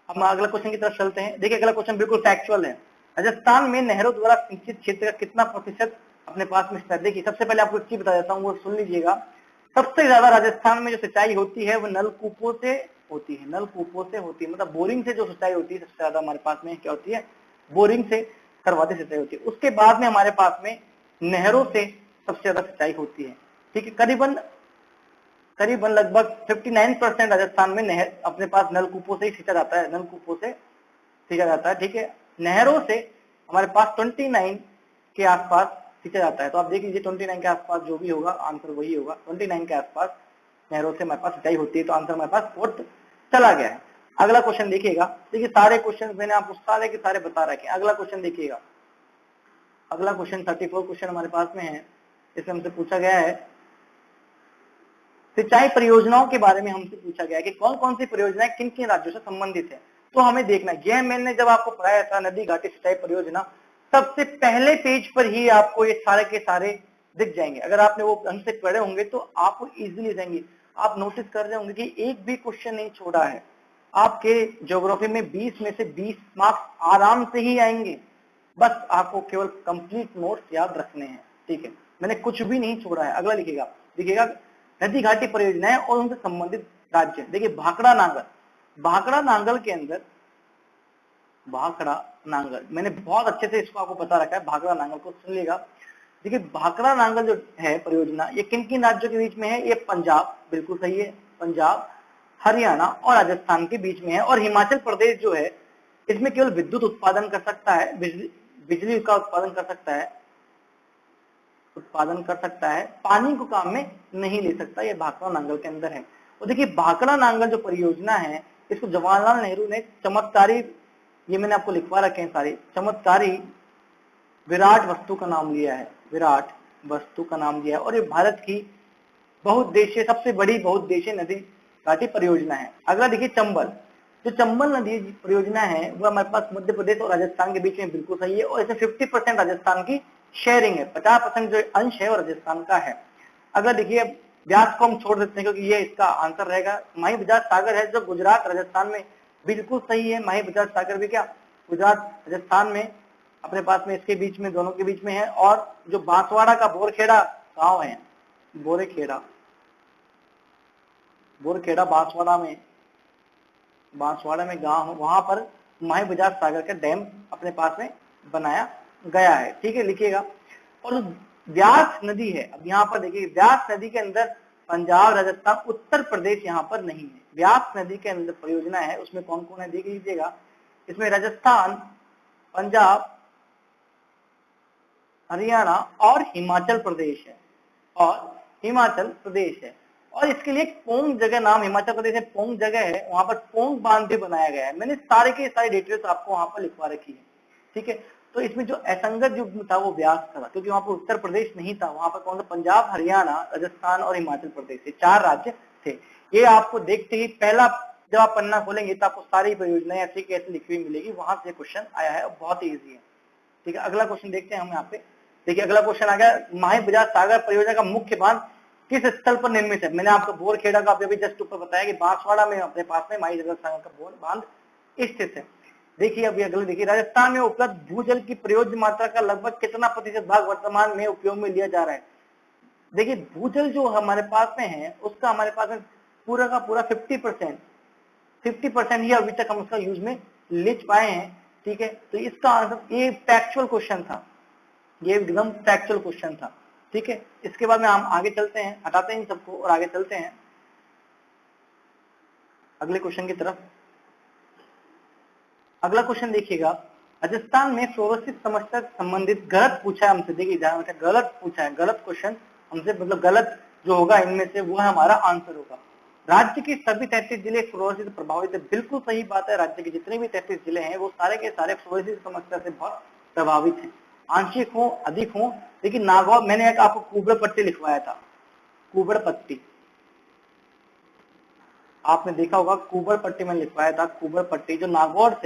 अब अगला क्वेश्चन की तरफ चलते हैं। देखिए अगला क्वेश्चन बिल्कुल फैक्चुअल है। राजस्थान में नहरों द्वारा सिंचित क्षेत्र का कितना प्रतिशत अपने पास में स्थित है। देखिए सबसे पहले आपको एक चीज बता देता हूँ, वो सुन लीजिएगा। सबसे ज्यादा राजस्थान में जो सिंचाई होती है वो नलकूपों से होती है, नलकूपों से होती है, मतलब बोरिंग से जो सिंचाई होती है सबसे ज्यादा हमारे पास में क्या होती है, बोरिंग से करवाते सिंचाई होती है। उसके बाद में हमारे पास में नहरों से सबसे ज्यादा सिंचाई होती है। ठीक है, करीबन लगभग 59% राजस्थान में नहर अपने पास नलकूपों से ही सिंचा जाता है, नलकूपों से सिंचा जाता है। ठीक है, नहरों से हमारे पास 29 के आसपास सिंचा जाता है। तो आप देख लीजिए 29 के आसपास जो भी होगा आंसर वही होगा। 29 के आसपास नहरों से हमारे पास सिंचाई होती है, तो आंसर हमारे पास फोर्थ चला गया है। अगला क्वेश्चन देखिएगा। देखिए सारे क्वेश्चन मैंने आपको सारे के सारे बता रखे हैं। अगला क्वेश्चन देखिएगा, अगला क्वेश्चन 34 क्वेश्चन हमारे पास में है। इसमें हमसे पूछा गया है सिंचाई परियोजनाओं के बारे में, हमसे पूछा गया है कि कौन कौन सी परियोजनाएं किन किन राज्यों से संबंधित है। तो हमें देखना, यह मैंने जब आपको पढ़ाया था नदी घाटी सिंचाई परियोजना, सबसे पहले पेज पर ही आपको ये सारे के सारे दिख जाएंगे। अगर आपने वो ढंग से पढ़े होंगे तो आपको इजीली जाएंगे। आप नोटिस कर रहे होंगे कि एक भी क्वेश्चन नहीं छोड़ा है। आपके ज्योग्राफी में 20 में से 20 मार्क्स आराम से ही आएंगे, बस आपको केवल कंप्लीट नोट्स याद रखने हैं। ठीक है, मैंने कुछ भी नहीं छोड़ा है। अगला लिखिएगा, देखिएगा नदी घाटी परियोजनाएं और उनसे संबंधित राज्य। देखिए भाखड़ा नांगल, भाखड़ा नांगल के अंदर, भाखड़ा नांगल मैंने बहुत अच्छे से इसको आपको बता रखा है। भाखड़ा नांगल को सुन लीजिएगा। देखिए भाखड़ा नांगल जो है परियोजना, ये किन किन राज्यों के बीच में है। ये पंजाब, बिल्कुल सही है, पंजाब, हरियाणा और राजस्थान के बीच में है। और हिमाचल प्रदेश जो है इसमें केवल विद्युत उत्पादन कर सकता है, बिजली का उत्पादन कर सकता है, पानी को काम में नहीं ले सकता। ये भाखड़ा नांगल के अंदर है। और देखिए भाखड़ा नांगल जो परियोजना है, इसको जवाहरलाल नेहरू ने चमत्कारी, ये मैंने आपको लिखवा रखे हैं सारे, चमत्कारी विराट वस्तु का नाम लिया है, विराट वस्तु का नाम दिया है। और ये भारत की बहुउद्देशीय, सबसे बड़ी बहुउद्देशीय नदी घाटी परियोजना है। अगला देखिए चंबल, जो चंबल नदी परियोजना है वो हमारे पास मध्य प्रदेश और राजस्थान के बीच में, बिल्कुल सही है। और इसमें 50% राजस्थान की शेयरिंग है, 50% जो अंश है वो राजस्थान का है। अगला देखिए, ब्यास को हम छोड़ देते हैं क्योंकि ये इसका आंसर रहेगा। माही बजाज सागर है जो गुजरात राजस्थान में, बिल्कुल सही है। माही बजाज सागर भी क्या गुजरात राजस्थान में अपने पास में, इसके बीच में, दोनों के बीच में है। और जो बांसवाड़ा का बोरखेड़ा गांव है, बोरखेड़ा बांसवाड़ा में गांव, वहां पर माही बजाज सागर का डैम अपने पास में बनाया गया है। ठीक है, लिखिएगा। और व्यास नदी है, अब यहाँ पर देखिए व्यास नदी के अंदर पंजाब, राजस्थान, उत्तर प्रदेश यहाँ पर नहीं है। व्यास नदी के अंदर परियोजना है, उसमें कौन कौन है देख लीजिएगा। इसमें राजस्थान, पंजाब, हरियाणा और हिमाचल प्रदेश है, और इसके लिए पोंग जगह नाम, हिमाचल प्रदेश में पोंग जगह है, वहां पर पोंग बांध भी बनाया गया है। मैंने सारे के सारे डिटेल्स आपको वहां पर लिखवा रखी है। ठीक है, तो इसमें जो असंगत युग्म था वो व्यास था, क्योंकि वहां पर उत्तर प्रदेश नहीं था, वहां पर कौन सा, पंजाब, हरियाणा, राजस्थान और हिमाचल प्रदेश, ये 4 राज्य थे। ये आपको देखते ही पहला जब आप पन्ना खोलेंगे तो आपको सारी परियोजनाएं ऐसी कैसे लिखी हुई मिलेगी, वहां से क्वेश्चन आया है, बहुत ही ईजी है। ठीक है, अगला क्वेश्चन देखते हैं हम यहाँ पे। देखिए अगला क्वेश्चन आ गया, माही बजाज सागर परियोजना का मुख्य बांध किस स्थल पर निर्मित है। मैंने आपको बोरखेड़ा का अभी जस्ट ऊपर बताया कि बांसवाड़ा में अपने पास में माही बजाज सागर का बांध स्थित है। देखिए अभी अगले देखिए, राजस्थान में उपलब्ध भूजल की प्रयोज्य मात्रा का लगभग कितना प्रतिशत भाग वर्तमान में उपयोग में लिया जा रहा है। देखिए भूजल जो हमारे पास में है उसका हमारे पास में पूरा का पूरा 50% ही अभी तक हम उसका यूज में ले पाए हैं। ठीक है, तो इसका आंसर ये फैक्चुअल क्वेश्चन था, ये एकदम फैक्चुअल क्वेश्चन था। ठीक है, इसके बाद में हम आगे चलते हैं, हटाते हैं इन सबको और आगे चलते हैं अगले क्वेश्चन की तरफ। अगला क्वेश्चन देखिएगा, राजस्थान में फ्लोरोसिस समस्या से संबंधित गलत पूछा है हमसे। देखिए ध्यान रखें, गलत पूछा है, गलत क्वेश्चन हमसे, मतलब गलत जो होगा इनमें से वो हमारा आंसर होगा। राज्य के सभी 33 जिले फ्लोरोसिस प्रभावित है। बिल्कुल सही बात है, राज्य के जितने भी 33 जिले हैं वो सारे के सारे फ्लोरोसिस समस्या से बहुत प्रभावित हैं, आंशिक हो अधिक हो। लेकिन नागौर, मैंने एक आपको कुबड़ पट्टी लिखवाया था, कुबड़ पट्टी आपने देखा होगा, कुबड़ पट्टी में लिखवाया था, कुबड़ पट्टी जो नागौर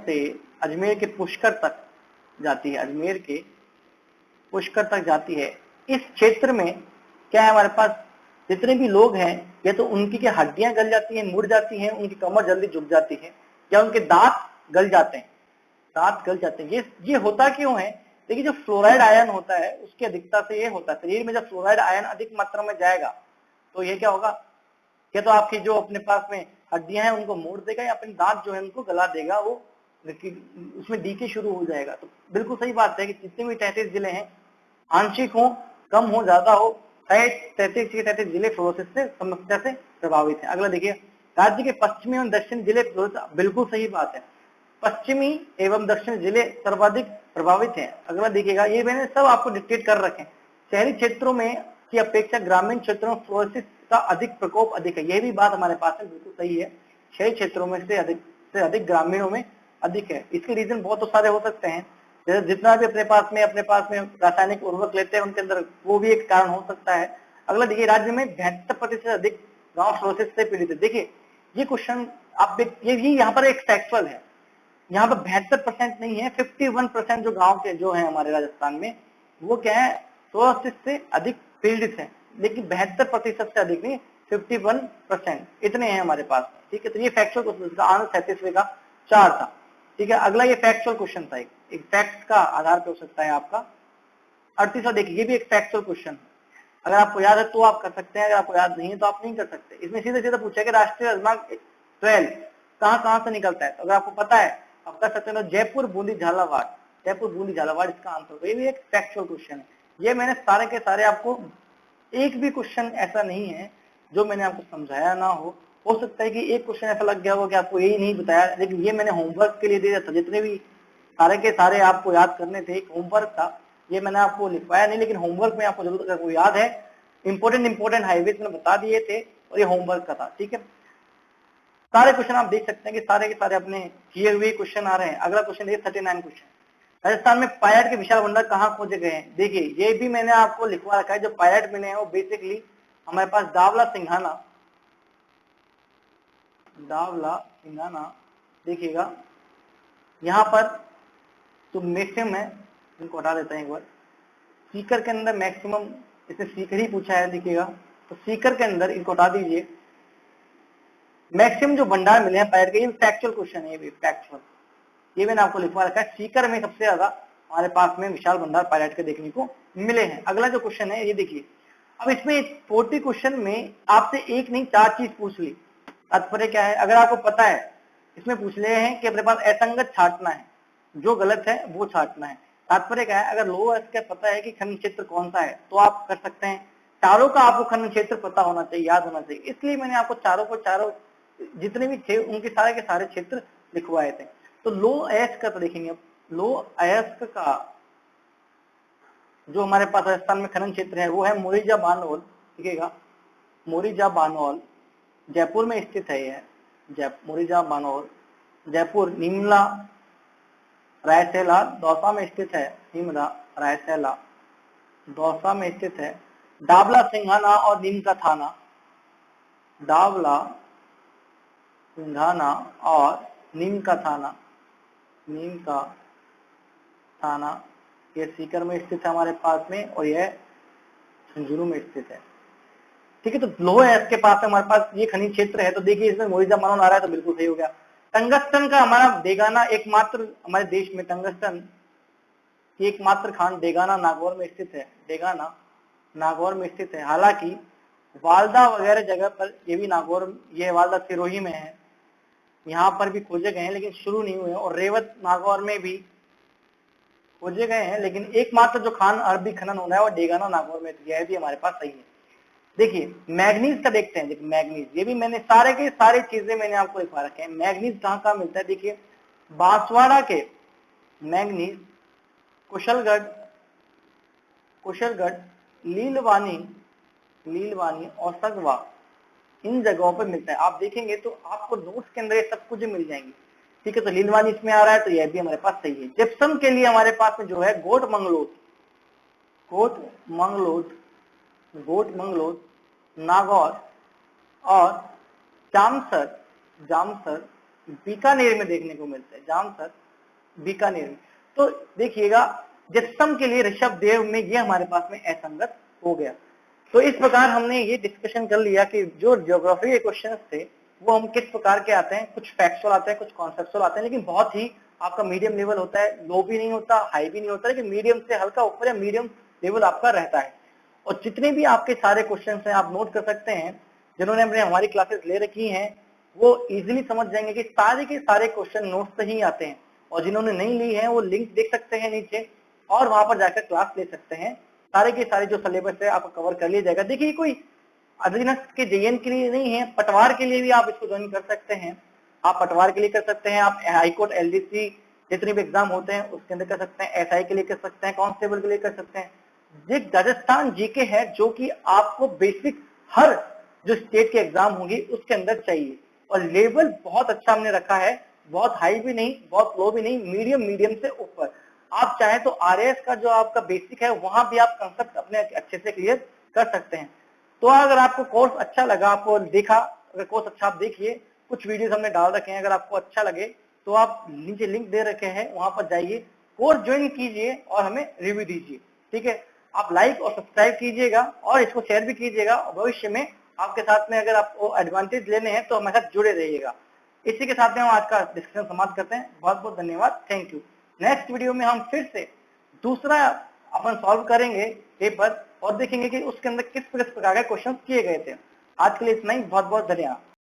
से अजमेर के पुष्कर तक जाती है, अजमेर के पुष्कर तक जाती है। इस क्षेत्र में क्या है, हमारे पास जितने भी लोग हैं या तो उनकी क्या हड्डियां गल जाती हैं, मुड़ जाती हैं, उनकी कमर जल्दी झुक जाती है, या उनके दांत गल जाते हैं, दांत गल जाते हैं। ये होता क्यों है? देखिए जो फ्लोराइड आयन होता है उसकी अधिकता से ये होता है। शरीर में जब फ्लोराइड आयन अधिक मात्रा में जाएगा तो ये क्या होगा, या तो आपकी जो अपने पास में हड्डियां हैं उनको मोड़ देगा, या अपने दांत जो है उनको गला देगा, वो उसमें डीके शुरू हो जाएगा। तो बिल्कुल सही बात है कि जितने भी 33 जिले हैं, आंशिक हो, कम हो, ज्यादा हो, 33 जिले फ्लोरोसिस से समस्या से प्रभावित है। अगला देखिए, राज्य के पश्चिमी एवं दक्षिणी जिले, बिल्कुल सही बात है, पश्चिमी एवं दक्षिणी जिले सर्वाधिक प्रभावित हैं। अगला देखिएगा, ये मैंने सब आपको डिक्टेट कर रखे हैं। शहरी क्षेत्रों में की अपेक्षा ग्रामीण क्षेत्रों में फ्लोरोसिस का अधिक प्रकोप अधिक है। यह भी बात हमारे पास में बिल्कुल सही है, शहरी क्षेत्रों में से अधिक ग्रामीणों में अधिक है। इसके रीजन बहुत तो सारे हो सकते हैं, जैसे जितना भी अपने पास में रासायनिक उर्वरक लेते हैं उनके अंदर, वो भी एक कारण हो सकता है। अगला देखिए, राज्य में 72% अधिक गांव फ्लोरोसिस से पीड़ित है। देखिए ये क्वेश्चन आप ये यहाँ पर एक फैक्चुअल है, यहाँ पर 72% नहीं है, 51% जो गांव के जो है हमारे राजस्थान में, वो क्या है, फ्लोरोसिस से अधिक पीड़ित है। लेकिन 72% से अधिक नहीं, 51% इतने हैं हमारे पास। ठीक है, तो ये फैक्चुअल क्वेश्चन का आंसर 37वें का 4 था। ठीक है, अगला ये फैक्चुअल क्वेश्चन था, एक फैक्ट का आधार पे हो सकता है आपका। 38वां देखिए, ये भी एक फैक्चुअल क्वेश्चन, अगर आपको याद है तो आप कर सकते हैं, अगर आपको याद नहीं है तो आप नहीं कर सकते। इसमें सीधे सीधे पूछा है कि राष्ट्रीय राजमार्ग 12 कहां से निकलता है, तो अगर आपको पता है आप कर सकते हैं, जयपुर बूंदी झालावाड़, जयपुर बूंदी झालावाड़ इसका आंसर होगा। ये भी एक फैक्चुअल क्वेश्चन है। ये मैंने सारे के सारे आपको, एक भी क्वेश्चन ऐसा नहीं है जो मैंने आपको समझाया ना हो सकता है कि एक क्वेश्चन ऐसा लग गया हो कि आपको यही नहीं बताया, लेकिन ये मैंने होमवर्क के लिए दिया था। जितने भी सारे के सारे आपको याद करने थे, एक होमवर्क था, ये मैंने आपको लिखवाया नहीं, लेकिन होमवर्क में आपको जरूर, अगर आपको याद है, इंपोर्टेंट हाईवेज मैंने बता दिए थे और ये होमवर्क का था। ठीक है, सारे क्वेश्चन आप देख सकते हैं कि सारे के सारे अपने किए हुए क्वेश्चन आ रहे हैं। अगला क्वेश्चन देखिए, 39 क्वेश्चन, राजस्थान में पायलट के विशाल भंडार कहाँ खोजे गए हैं। देखिए ये भी मैंने आपको लिखवा रखा है, जो पायलट मिले हैं वो बेसिकली हमारे पास दावला सिंघाना, देखिएगा यहाँ पर तो मैक्सिमम है, इनको हटा देते हैं एक बार। सीकर के अंदर मैक्सिमम, इसने सीकर ही पूछा है, देखिएगा, तो सीकर के अंदर इनको हटा दीजिए, मैक्सिमम जो भंडार मिले हैं पायलट के, ये फैक्चुअल क्वेश्चन है, ये भी फैक्चुअल, ये मैंने आपको लिखवा रखा है। सीकर में सबसे ज्यादा हमारे पास में विशाल भंडार पायलट के देखने को मिले हैं। अगला जो क्वेश्चन है ये देखिए, अब इसमें 40 क्वेश्चन में आपसे एक नहीं 4 चीज पूछ ली। तात्पर्य क्या है, अगर आपको पता है, इसमें पूछ रहे हैं कि अपने पास असंगत छांटना है, जो गलत है वो छांटना है। तात्पर्य क्या है, अगर लो एस का पता है कि खंड क्षेत्र कौन सा है तो आप कर सकते हैं, चारों का आपको खंड क्षेत्र पता होना चाहिए, याद होना चाहिए, इसलिए मैंने आपको चारों जितने भी थे उनके सारे के सारे क्षेत्र लिखवाए थे। तो लो अयस्क का तो देखेंगे, लो अयस्क का जो हमारे पास राजस्थान में खनन क्षेत्र है वो है मोरिजा बानोल, देखिएगा, मोरिजा बानोल जयपुर में स्थित है। यह मोरिजा बानोल जयपुर, निमला रायसेला दौसा में स्थित है, निमला रायसेला दौसा में स्थित है। दावला सिंघाना और नीम का थाना, दावला सिंघाना और नीम का थाना, ये सीकर में स्थित है हमारे पास में, और यह झुंझुनू में स्थित है। ठीक है, तो लोह है इसके पास हमारे पास ये खनिज क्षेत्र है, तो देखिए इसमें मोरिजा बानोल आ रहा है तो बिल्कुल सही हो गया। टंगस्टन का हमारा देगाना एकमात्र हमारे देश में टंगस्टन की एकमात्र खान देगाना नागौर में स्थित है। देगाना नागौर में स्थित है। हालांकि वालदा वगैरह जगह पर ये भी नागौर, ये वालदा सिरोही में है, यहाँ पर भी खोजे गए हैं लेकिन शुरू नहीं हुए हैं। और रेवत नागौर में भी खोजे गए हैं, लेकिन एकमात्र जो खान अरबी खनन होना है वो देगाना नागौर में, यह भी हमारे पास सही है। देखिए मैग्नीज का देखते हैं। देखिए मैग्नीज, ये भी मैंने सारे के सारे चीजें मैंने आपको लिखवा रखे हैं। मैग्नीज कहाँ कहाँ मिलता है? देखिए बांसवाड़ा के मैग्नीज, कुशलगढ़, लीलवानी और सगवा, इन जगहों पर मिलता है। आप देखेंगे तो आपको नोट्स के अंदर ये सब कुछ मिल जाएंगे। ठीक है, तो लीलवानी इसमें आ रहा है तो यह भी हमारे पास सही है। जिप्सम के लिए हमारे पास में जो है गोट मंगलोट, नागौर और जामसर बीकानेर में देखने को मिलता है। जामसर बीकानेर में। तो देखिएगा जिप्सम के लिए ऋषभ देव में ये हमारे पास में असंगत हो गया। तो इस प्रकार हमने ये डिस्कशन कर लिया कि जो ज्योग्राफी के क्वेश्चंस थे वो हम किस प्रकार के आते हैं। कुछ फैक्चुअल आते हैं, कुछ कॉन्सेप्चुअल आते हैं, लेकिन बहुत ही आपका मीडियम लेवल होता है। लो भी नहीं होता, हाई भी नहीं होता, लेकिन मीडियम से हल्का ऊपर या मीडियम लेवल आपका रहता है। और जितने भी आपके सारे क्वेश्चन हैं आप नोट कर सकते हैं। जिन्होंने हमने हमारी क्लासेस ले रखी हैं वो इजीली समझ जाएंगे कि सारे के सारे क्वेश्चन नोट से ही आते हैं। और जिन्होंने नहीं ली है वो लिंक देख सकते हैं नीचे और वहां पर जाकर क्लास ले सकते हैं। सारे के सारे जो सिलेबस है आपको कवर कर लिया जाएगा। देखिए कोई अधीनस्थ के जेएन के लिए नहीं है, पटवार के लिए भी आप इसको ज्वाइन कर सकते हैं। आप पटवार के लिए कर सकते हैं, आप हाईकोर्ट एलडीसी जितने भी एग्जाम होते हैं उसके अंदर कर सकते हैं, एसआई के लिए कर सकते हैं, कांस्टेबल के लिए कर सकते हैं। ये राजस्थान जीके है जो कि आपको बेसिक हर जो स्टेट के एग्जाम होंगे उसके अंदर चाहिए। और लेवल बहुत अच्छा हमने रखा है, बहुत हाई भी नहीं, बहुत लो भी नहीं, मीडियम से ऊपर। आप चाहे तो आरएएस का जो आपका बेसिक है वहां भी आप कंसेप्ट अपने अच्छे से क्लियर कर सकते हैं। तो अगर आपको कोर्स अच्छा लगा, आपको देखा, अगर कोर्स अच्छा आप देखिए, कुछ वीडियोस हमने डाल रखे हैं, अगर आपको अच्छा लगे तो आप नीचे लिंक दे रखे हैं वहां पर जाइए, कोर्स ज्वाइन कीजिए और हमें रिव्यू दीजिए। ठीक है, आप लाइक और सब्सक्राइब कीजिएगा और इसको शेयर भी कीजिएगा। भविष्य में आपके साथ में अगर आपको एडवांटेज लेने हैं तो हमारे साथ जुड़े रहिएगा। इसी के साथ में हम आज का डिस्कशन समाप्त करते हैं। बहुत बहुत धन्यवाद, थैंक यू। नेक्स्ट वीडियो में हम फिर से दूसरा अपन सॉल्व करेंगे पेपर और देखेंगे कि उसके अंदर किस प्रकार के क्वेश्चन किए गए थे। आज के लिए इतना ही, बहुत बहुत धन्यवाद।